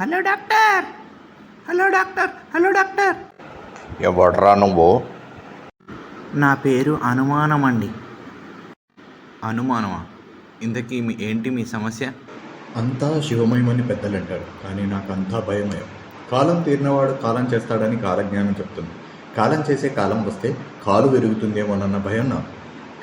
Hello doctor, hello doctor, hello doctor. ఎవడ్రా నువ్వు? నా పేరు అనుమానం అండి. అనుమానమా? ఇంతకీ ఏంటి మీ సమస్య? అంతా శివమయమని పెద్దలు అంటారు, కానీ నాకంతా భయమయం. కాలం తీరినవాడు కాలం చేస్తాడని కాలజ్ఞానం చెప్తుంది. కాలం చేసే కాలం వస్తే కాలు విరుగుతుందేమోనన్న భయం నాకు.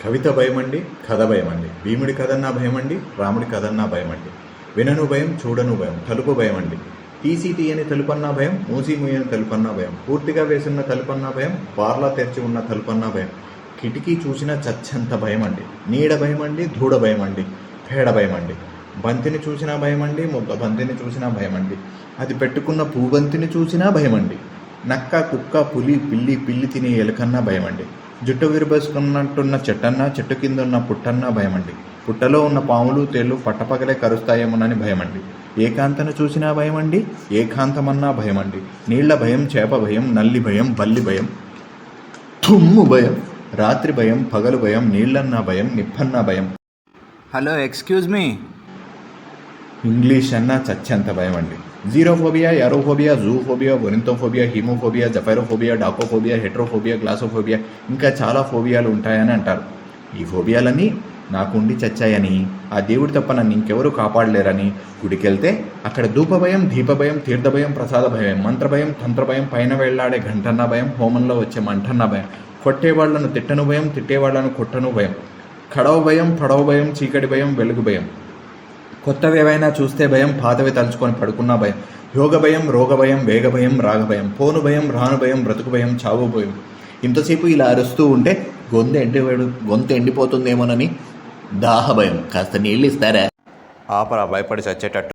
కవిత భయమండి, కథ భయమండి, భీముడి కథన్నా భయమండి, రాముడి కథన్నా భయమండి. వినను భయం, చూడను భయం, తలుపు భయమండి. తీసి తీయని తలుపన్నా భయం, మూసి మూయని తలుపన్నా భయం, పూర్తిగా వేసున్న తలుపన్నా భయం, బార్లా తెరిచి ఉన్న తలుపన్నా భయం, కిటికీ చూసినా చచ్చంత భయమండి. నీడ భయమండి, ధూడ భయమండి, పేడ భయమండి. బంతిని చూసినా భయమండి, ముద్ద బంతిని చూసినా భయమండి, అది పెట్టుకున్న పూబంతిని చూసినా భయమండి. నక్క, కుక్క, పులి, పిల్లి తినే ఎలుకన్నా భయమండి. జుట్టు విరబోసుకున్నట్టున్న చెట్టన్నా, చెట్టు కింద ఉన్న పుట్టన్నా భయమండి. పుట్టలో ఉన్న పాములు, తేళ్లు పట్టపగలే కరుస్తాయేమోనని భయమండి. ఏకాంతను చూసినా భయమండి, ఏకాంతమన్నా భయమండి. నీళ్ల భయం, చేప భయం, నల్లి భయం, బల్లి భయం, తుమ్ము భయం, రాత్రి భయం, పగలు భయం, నీళ్లన్నా భయం, నిప్పన్నా భయం. Hello, excuse me. ఇంగ్లీష్ అన్నా చచ్చేంత భయం అండి. జీరోఫోబియా, యారోఫోబియా, జూఫోబియా, ఒరింతోఫోబియా, హీమోఫోబియా, జఫైరోఫోబియా, డాకోఫోబియా, హెట్రోఫోబియా, గ్లాసోఫోబియా, ఇంకా చాలా ఫోబియాలు ఉంటాయని అంటారు. ఈ ఫోబియాలన్నీ నాకుండి చచ్చాయని, ఆ దేవుడి తప్ప నన్ను ఇంకెవరూ కాపాడలేరని గుడికెళ్తే అక్కడ ధూప భయం, దీప భయం, తీర్థ భయం, ప్రసాద భయం, మంత్ర భయం, తంత్ర భయం, పైన వెళ్లాడే గంటన్న భయం, హోమంలో వచ్చే మంటన్న భయం, కొట్టేవాళ్లను తిట్టను భయం, తిట్టేవాళ్లను కొట్టను భయం, కడవ భయం, పడవ భయం, చీకటి భయం, వెలుగు భయం, కొత్తవి ఏవైనా చూస్తే భయం, పాతవి తలుచుకొని పడుకున్న భయం, యోగ భయం, రోగ భయం, వేగ భయం, రాగ భయం, పోను భయం, రాను భయం, బ్రతుకు భయం, చావు భయం. ఇంతసేపు ఇలా అరుస్తూ ఉంటే గొంతు ఎండిపోతుందేమోనని దాహ భయం. కాస్త నీళ్ళు ఇస్తారా? ఆపరా, భయపడి చచ్చేటట్టు.